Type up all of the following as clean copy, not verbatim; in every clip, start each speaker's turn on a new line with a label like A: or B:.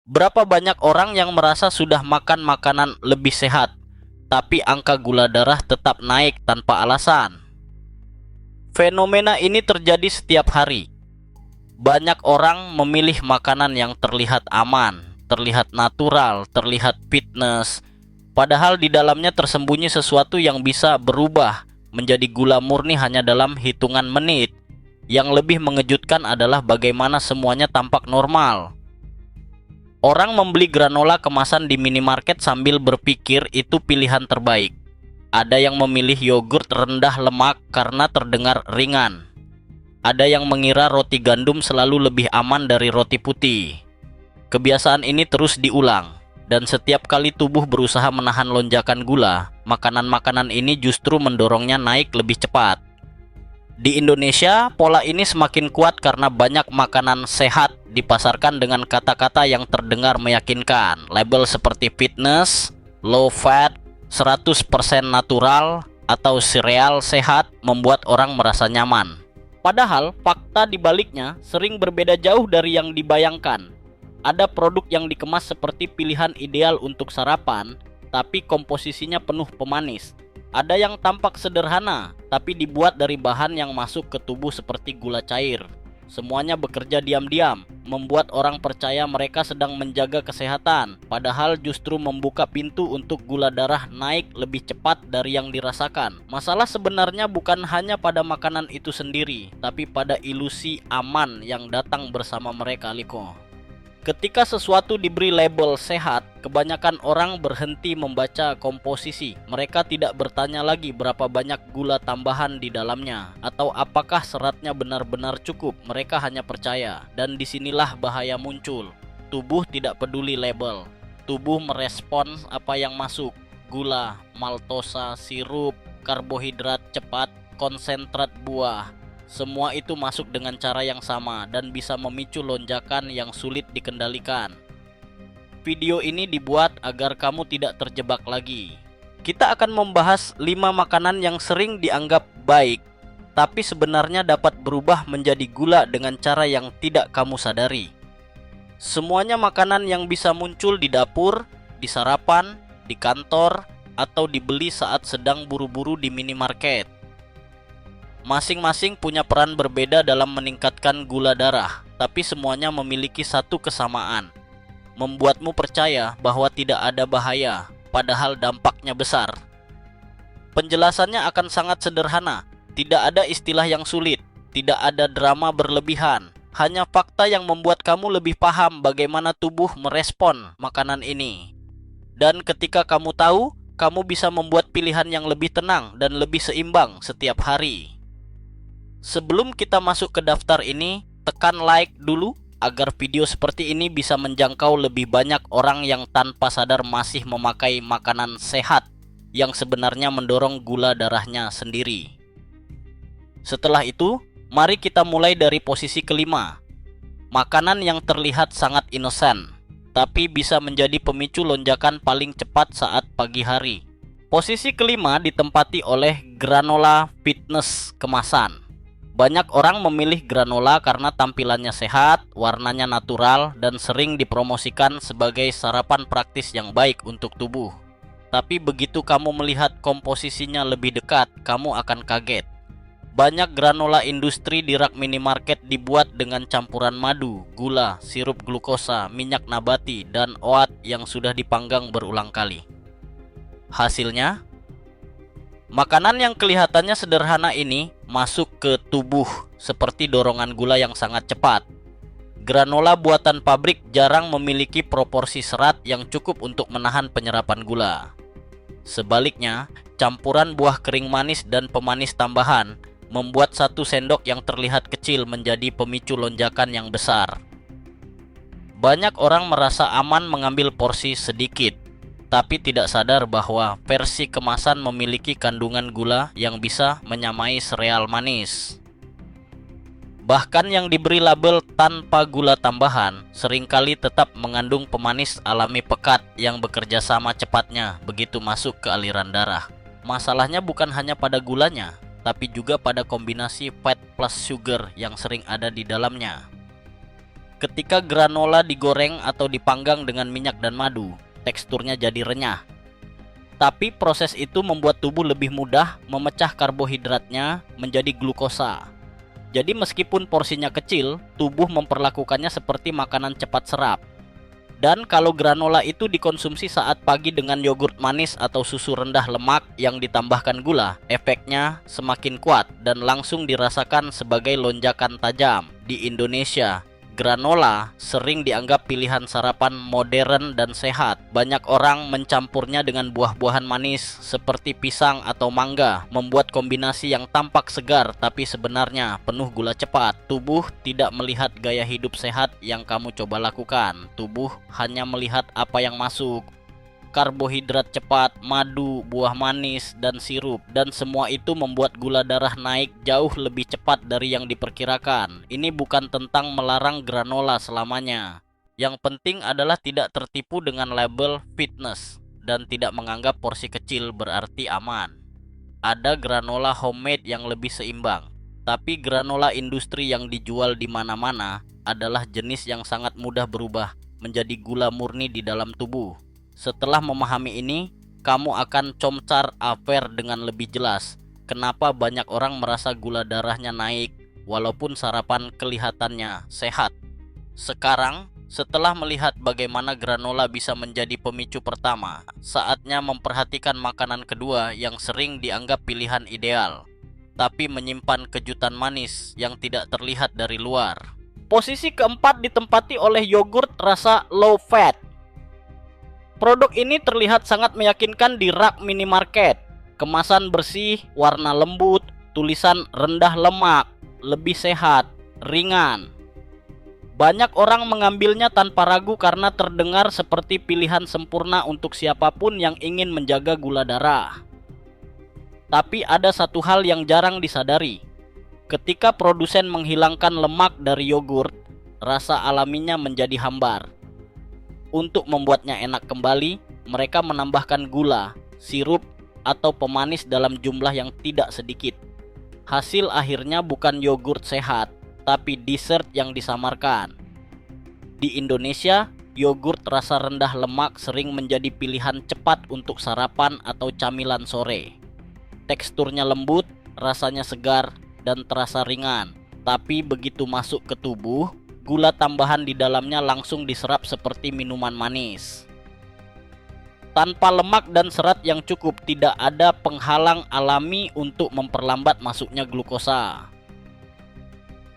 A: Berapa banyak orang yang merasa sudah makan makanan lebih sehat, tapi angka gula darah tetap naik tanpa alasan? Fenomena ini terjadi setiap hari. Banyak orang memilih makanan yang terlihat aman, terlihat natural, terlihat fitness, padahal di dalamnya tersembunyi sesuatu yang bisa berubah menjadi gula murni hanya dalam hitungan menit. Yang lebih mengejutkan adalah bagaimana semuanya tampak normal. Orang membeli granola kemasan di minimarket sambil berpikir itu pilihan terbaik. Ada yang memilih yogurt rendah lemak karena terdengar ringan. Ada yang mengira roti gandum selalu lebih aman dari roti putih. Kebiasaan ini terus diulang, dan setiap kali tubuh berusaha menahan lonjakan gula, makanan-makanan ini justru mendorongnya naik lebih cepat. Di Indonesia, pola ini semakin kuat karena banyak makanan sehat dipasarkan dengan kata-kata yang terdengar meyakinkan. Label seperti fitness, low fat, 100% natural, atau sereal sehat membuat orang merasa nyaman. Padahal, fakta di baliknya sering berbeda jauh dari yang dibayangkan. Ada produk yang dikemas seperti pilihan ideal untuk sarapan, tapi komposisinya penuh pemanis. Ada yang tampak sederhana, tapi dibuat dari bahan yang masuk ke tubuh seperti gula cair. Semuanya bekerja diam-diam, membuat orang percaya mereka sedang menjaga kesehatan, padahal justru membuka pintu untuk gula darah naik lebih cepat dari yang dirasakan. Masalah sebenarnya bukan hanya pada makanan itu sendiri, tapi pada ilusi aman yang datang bersama mereka, Liko. Ketika sesuatu diberi label sehat, kebanyakan orang berhenti membaca komposisi. Mereka tidak bertanya lagi berapa banyak gula tambahan di dalamnya, atau apakah seratnya benar-benar cukup. Mereka hanya percaya, dan disinilah bahaya muncul. Tubuh tidak peduli label. Tubuh merespons apa yang masuk. Gula, maltosa, sirup, karbohidrat cepat, konsentrat buah. Semua itu masuk dengan cara yang sama dan bisa memicu lonjakan yang sulit dikendalikan. Video ini dibuat agar kamu tidak terjebak lagi. Kita akan membahas 5 makanan yang sering dianggap baik, tapi sebenarnya dapat berubah menjadi gula dengan cara yang tidak kamu sadari. Semuanya makanan yang bisa muncul di dapur, di sarapan, di kantor, atau dibeli saat sedang buru-buru di minimarket. Masing-masing punya peran berbeda dalam meningkatkan gula darah, tapi semuanya memiliki satu kesamaan: membuatmu percaya bahwa tidak ada bahaya, padahal dampaknya besar. Penjelasannya akan sangat sederhana, tidak ada istilah yang sulit, tidak ada drama berlebihan, hanya fakta yang membuat kamu lebih paham bagaimana tubuh merespon makanan ini. Dan ketika kamu tahu, kamu bisa membuat pilihan yang lebih tenang dan lebih seimbang setiap hari. Sebelum kita masuk ke daftar ini, tekan like dulu agar video seperti ini bisa menjangkau lebih banyak orang yang tanpa sadar masih memakai makanan sehat yang sebenarnya mendorong gula darahnya sendiri. Setelah itu, mari kita mulai dari posisi kelima. Makanan yang terlihat sangat inosen, tapi bisa menjadi pemicu lonjakan paling cepat saat pagi hari. Posisi kelima ditempati oleh granola fitness kemasan. Banyak orang memilih granola karena tampilannya sehat, warnanya natural, dan sering dipromosikan sebagai sarapan praktis yang baik untuk tubuh. Tapi begitu kamu melihat komposisinya lebih dekat, kamu akan kaget. Banyak granola industri di rak minimarket dibuat dengan campuran madu, gula, sirup glukosa, minyak nabati, dan oat yang sudah dipanggang berulang kali. Hasilnya, makanan yang kelihatannya sederhana ini masuk ke tubuh seperti dorongan gula yang sangat cepat. Granola buatan pabrik jarang memiliki proporsi serat yang cukup untuk menahan penyerapan gula. Sebaliknya, campuran buah kering manis dan pemanis tambahan membuat 1 sendok yang terlihat kecil menjadi pemicu lonjakan yang besar. Banyak orang merasa aman mengambil porsi sedikit, tapi tidak sadar bahwa versi kemasan memiliki kandungan gula yang bisa menyamai sereal manis. Bahkan yang diberi label tanpa gula tambahan seringkali tetap mengandung pemanis alami pekat yang bekerja sama cepatnya begitu masuk ke aliran darah. Masalahnya bukan hanya pada gulanya, tapi juga pada kombinasi fat plus sugar yang sering ada di dalamnya. Ketika granola digoreng atau dipanggang dengan minyak dan madu, teksturnya jadi renyah. Tapi proses itu membuat tubuh lebih mudah memecah karbohidratnya menjadi glukosa. Jadi meskipun porsinya kecil, tubuh memperlakukannya seperti makanan cepat serap. Dan kalau granola itu dikonsumsi saat pagi dengan yogurt manis atau susu rendah lemak yang ditambahkan gula, efeknya semakin kuat dan langsung dirasakan sebagai lonjakan tajam. Di Indonesia, granola sering dianggap pilihan sarapan modern dan sehat. Banyak orang mencampurnya dengan buah-buahan manis seperti pisang atau mangga, membuat kombinasi yang tampak segar tapi sebenarnya penuh gula cepat. Tubuh tidak melihat gaya hidup sehat yang kamu coba lakukan. Tubuh hanya melihat apa yang masuk. Karbohidrat cepat, madu, buah manis, dan sirup, dan semua itu membuat gula darah naik jauh lebih cepat dari yang diperkirakan. Ini bukan tentang melarang granola selamanya. Yang penting adalah tidak tertipu dengan label fitness dan tidak menganggap porsi kecil berarti aman. Ada granola homemade yang lebih seimbang, tapi granola industri yang dijual di mana-mana adalah jenis yang sangat mudah berubah menjadi gula murni di dalam tubuh. Setelah memahami ini, kamu akan comcar affair dengan lebih jelas kenapa banyak orang merasa gula darahnya naik walaupun sarapan kelihatannya sehat. Sekarang, setelah melihat bagaimana granola bisa menjadi pemicu pertama, saatnya memperhatikan makanan kedua yang sering dianggap pilihan ideal, tapi menyimpan kejutan manis yang tidak terlihat dari luar. Posisi keempat ditempati oleh yogurt rasa low fat. Produk ini terlihat sangat meyakinkan di rak minimarket. Kemasan bersih, warna lembut, tulisan rendah lemak, lebih sehat, ringan. Banyak orang mengambilnya tanpa ragu karena terdengar seperti pilihan sempurna untuk siapapun yang ingin menjaga gula darah. Tapi ada satu hal yang jarang disadari. Ketika produsen menghilangkan lemak dari yogurt, rasa alaminya menjadi hambar. Untuk membuatnya enak kembali, mereka menambahkan gula, sirup, atau pemanis dalam jumlah yang tidak sedikit. Hasil akhirnya bukan yogurt sehat, tapi dessert yang disamarkan. Di Indonesia, yogurt rasa rendah lemak sering menjadi pilihan cepat untuk sarapan atau camilan sore. Teksturnya lembut, rasanya segar, dan terasa ringan. Tapi begitu masuk ke tubuh, gula tambahan di dalamnya langsung diserap seperti minuman manis. Tanpa lemak dan serat yang cukup, tidak ada penghalang alami untuk memperlambat masuknya glukosa.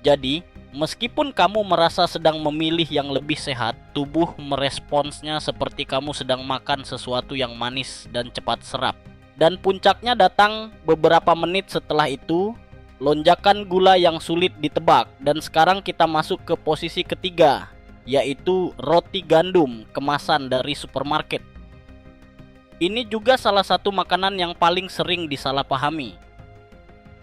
A: Jadi, meskipun kamu merasa sedang memilih yang lebih sehat, tubuh meresponsnya seperti kamu sedang makan sesuatu yang manis dan cepat serap. Dan puncaknya datang beberapa menit setelah itu, lonjakan gula yang sulit ditebak. Dan sekarang kita masuk ke posisi ketiga, yaitu roti gandum kemasan dari supermarket. Ini juga salah satu makanan yang paling sering disalahpahami.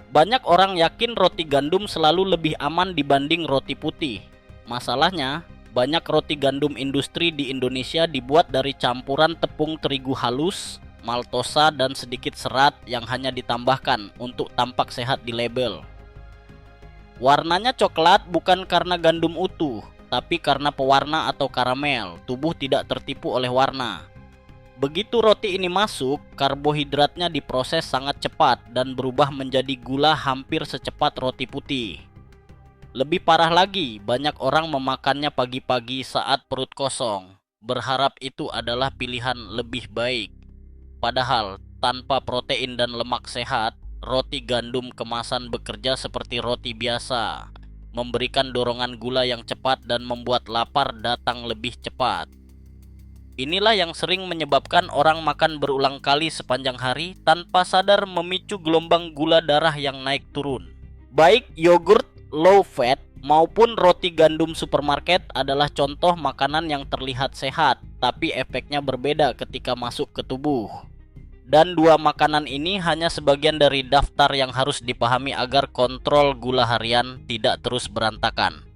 A: Banyak orang yakin roti gandum selalu lebih aman dibanding roti putih. Masalahnya, banyak roti gandum industri di Indonesia dibuat dari campuran tepung terigu halus, maltosa, dan sedikit serat yang hanya ditambahkan untuk tampak sehat di label. Warnanya coklat bukan karena gandum utuh, tapi karena pewarna atau karamel. Tubuh tidak tertipu oleh warna. Begitu roti ini masuk, karbohidratnya diproses sangat cepat dan berubah menjadi gula hampir secepat roti putih. Lebih parah lagi, banyak orang memakannya pagi-pagi saat perut kosong, berharap itu adalah pilihan lebih baik. Padahal, tanpa protein dan lemak sehat, roti gandum kemasan bekerja seperti roti biasa, memberikan dorongan gula yang cepat dan membuat lapar datang lebih cepat. Inilah yang sering menyebabkan orang makan berulang kali sepanjang hari tanpa sadar, memicu gelombang gula darah yang naik turun. Baik yogurt low fat maupun roti gandum supermarket adalah contoh makanan yang terlihat sehat, tapi efeknya berbeda ketika masuk ke tubuh. Dan dua makanan ini hanya sebagian dari daftar yang harus dipahami agar kontrol gula harian tidak terus berantakan.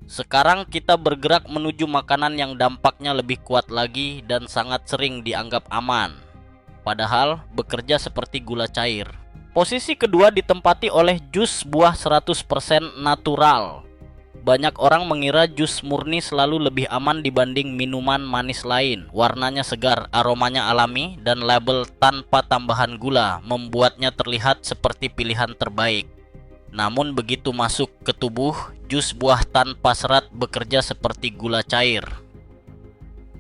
A: Sekarang kita bergerak menuju makanan yang dampaknya lebih kuat lagi dan sangat sering dianggap aman, padahal bekerja seperti gula cair. Posisi kedua ditempati oleh jus buah 100% natural. Banyak orang mengira jus murni selalu lebih aman dibanding minuman manis lain. Warnanya segar, aromanya alami, dan label tanpa tambahan gula membuatnya terlihat seperti pilihan terbaik. Namun begitu masuk ke tubuh, jus buah tanpa serat bekerja seperti gula cair.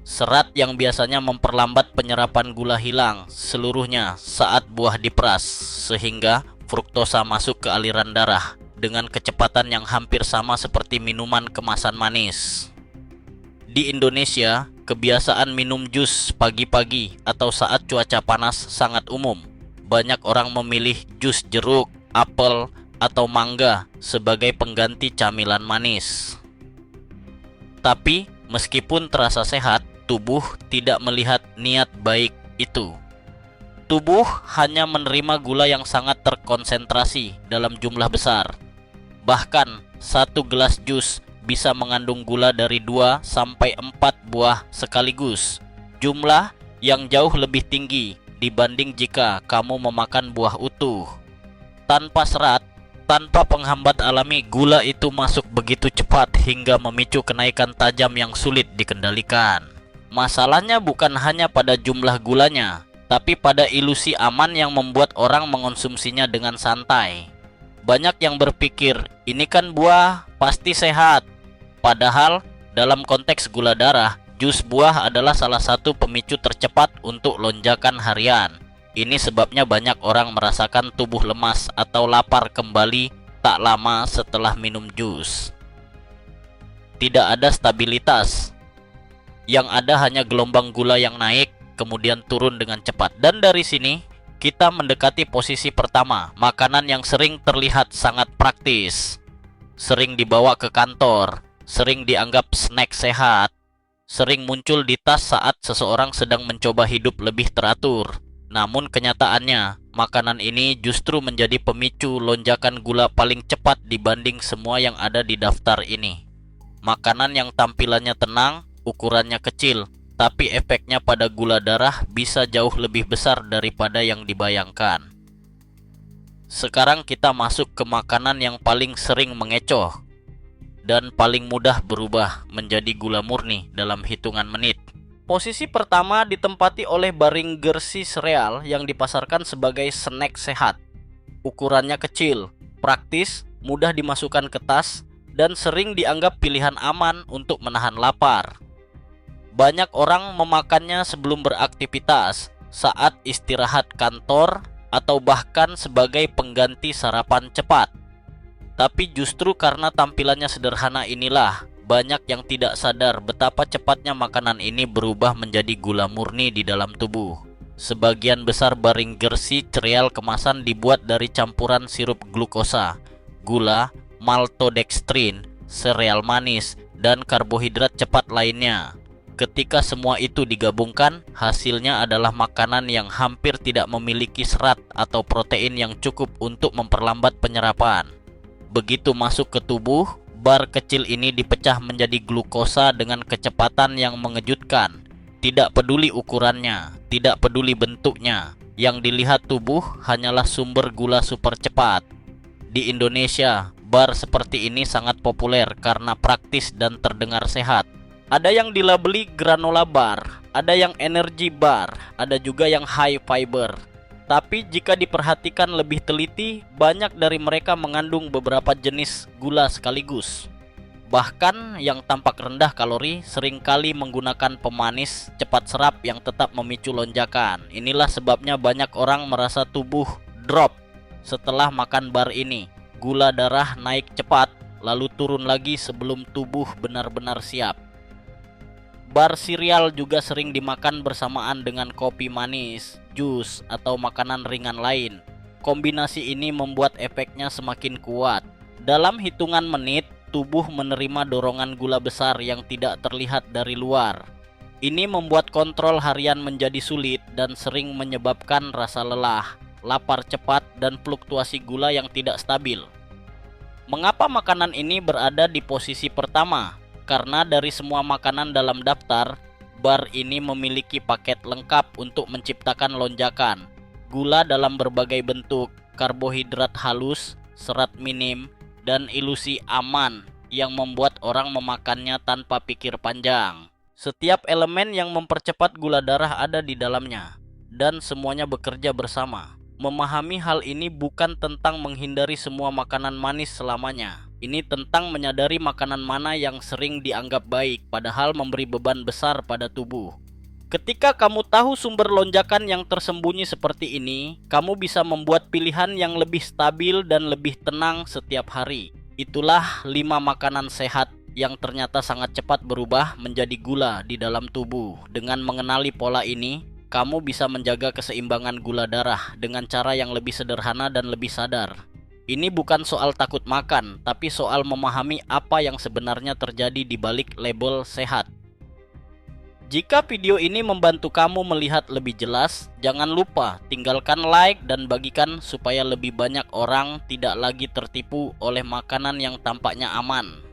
A: Serat yang biasanya memperlambat penyerapan gula hilang seluruhnya saat buah diperas, sehingga fruktosa masuk ke aliran darah dengan kecepatan yang hampir sama seperti minuman kemasan manis. Di Indonesia, kebiasaan minum jus pagi-pagi atau saat cuaca panas sangat umum. Banyak orang memilih jus jeruk, apel, atau mangga sebagai pengganti camilan manis. Tapi, meskipun terasa sehat, tubuh tidak melihat niat baik itu. Tubuh hanya menerima gula yang sangat terkonsentrasi dalam jumlah besar. Bahkan, satu gelas jus bisa mengandung gula dari 2 sampai 4 buah sekaligus. Jumlah yang jauh lebih tinggi dibanding jika kamu memakan buah utuh. Tanpa serat, tanpa penghambat alami, gula itu masuk begitu cepat hingga memicu kenaikan tajam yang sulit dikendalikan. Masalahnya bukan hanya pada jumlah gulanya, tapi pada ilusi aman yang membuat orang mengonsumsinya dengan santai. Banyak yang berpikir, ini kan buah, pasti sehat. Padahal, dalam konteks gula darah, jus buah adalah salah satu pemicu tercepat untuk lonjakan harian. Ini sebabnya banyak orang merasakan tubuh lemas atau lapar kembali tak lama setelah minum jus. Tidak ada stabilitas. Yang ada hanya gelombang gula yang naik, kemudian turun dengan cepat. Dan dari sini, kita mendekati posisi pertama, makanan yang sering terlihat sangat praktis, sering dibawa ke kantor, sering dianggap snack sehat, sering muncul di tas saat seseorang sedang mencoba hidup lebih teratur. Namun kenyataannya, makanan ini justru menjadi pemicu lonjakan gula paling cepat dibanding semua yang ada di daftar ini. Makanan yang tampilannya tenang, ukurannya kecil, tapi efeknya pada gula darah bisa jauh lebih besar daripada yang dibayangkan. Sekarang kita masuk ke makanan yang paling sering mengecoh dan paling mudah berubah menjadi gula murni dalam hitungan menit. Posisi pertama ditempati oleh Baring Gersi sereal yang dipasarkan sebagai snack sehat. Ukurannya kecil, praktis, mudah dimasukkan ke tas, dan sering dianggap pilihan aman untuk menahan lapar. Banyak orang memakannya sebelum beraktivitas, saat istirahat kantor, atau bahkan sebagai pengganti sarapan cepat. Tapi justru karena tampilannya sederhana inilah, banyak yang tidak sadar betapa cepatnya makanan ini berubah menjadi gula murni di dalam tubuh. Sebagian besar Baring Gersi cereal kemasan dibuat dari campuran sirup glukosa, gula, maltodextrin, sereal manis, dan karbohidrat cepat lainnya. Ketika semua itu digabungkan, hasilnya adalah makanan yang hampir tidak memiliki serat atau protein yang cukup untuk memperlambat penyerapan. Begitu masuk ke tubuh, bar kecil ini dipecah menjadi glukosa dengan kecepatan yang mengejutkan. Tidak peduli ukurannya, tidak peduli bentuknya, yang dilihat tubuh hanyalah sumber gula super cepat. Di Indonesia, bar seperti ini sangat populer karena praktis dan terdengar sehat. Ada yang dilabeli granola bar, ada yang energy bar, ada juga yang high fiber. Tapi jika diperhatikan lebih teliti, banyak dari mereka mengandung beberapa jenis gula sekaligus. Bahkan yang tampak rendah kalori seringkali menggunakan pemanis cepat serap yang tetap memicu lonjakan. Inilah sebabnya banyak orang merasa tubuh drop setelah makan bar ini. Gula darah naik cepat, lalu turun lagi sebelum tubuh benar-benar siap. Bar sireal juga sering dimakan bersamaan dengan kopi manis, jus, atau makanan ringan lain. Kombinasi ini membuat efeknya semakin kuat. Dalam hitungan menit, tubuh menerima dorongan gula besar yang tidak terlihat dari luar. Ini membuat kontrol harian menjadi sulit dan sering menyebabkan rasa lelah, lapar cepat, dan fluktuasi gula yang tidak stabil. Mengapa makanan ini berada di posisi pertama? Karena dari semua makanan dalam daftar, bar ini memiliki paket lengkap untuk menciptakan lonjakan. Gula dalam berbagai bentuk, karbohidrat halus, serat minim, dan ilusi aman yang membuat orang memakannya tanpa pikir panjang. Setiap elemen yang mempercepat gula darah ada di dalamnya, dan semuanya bekerja bersama. Memahami hal ini bukan tentang menghindari semua makanan manis selamanya. Ini tentang menyadari makanan mana yang sering dianggap baik, padahal memberi beban besar pada tubuh. Ketika kamu tahu sumber lonjakan yang tersembunyi seperti ini, kamu bisa membuat pilihan yang lebih stabil dan lebih tenang setiap hari. Itulah 5 makanan sehat yang ternyata sangat cepat berubah menjadi gula di dalam tubuh. Dengan mengenali pola ini, kamu bisa menjaga keseimbangan gula darah dengan cara yang lebih sederhana dan lebih sadar. Ini bukan soal takut makan, tapi soal memahami apa yang sebenarnya terjadi di balik label sehat. Jika video ini membantu kamu melihat lebih jelas, jangan lupa tinggalkan like dan bagikan supaya lebih banyak orang tidak lagi tertipu oleh makanan yang tampaknya aman.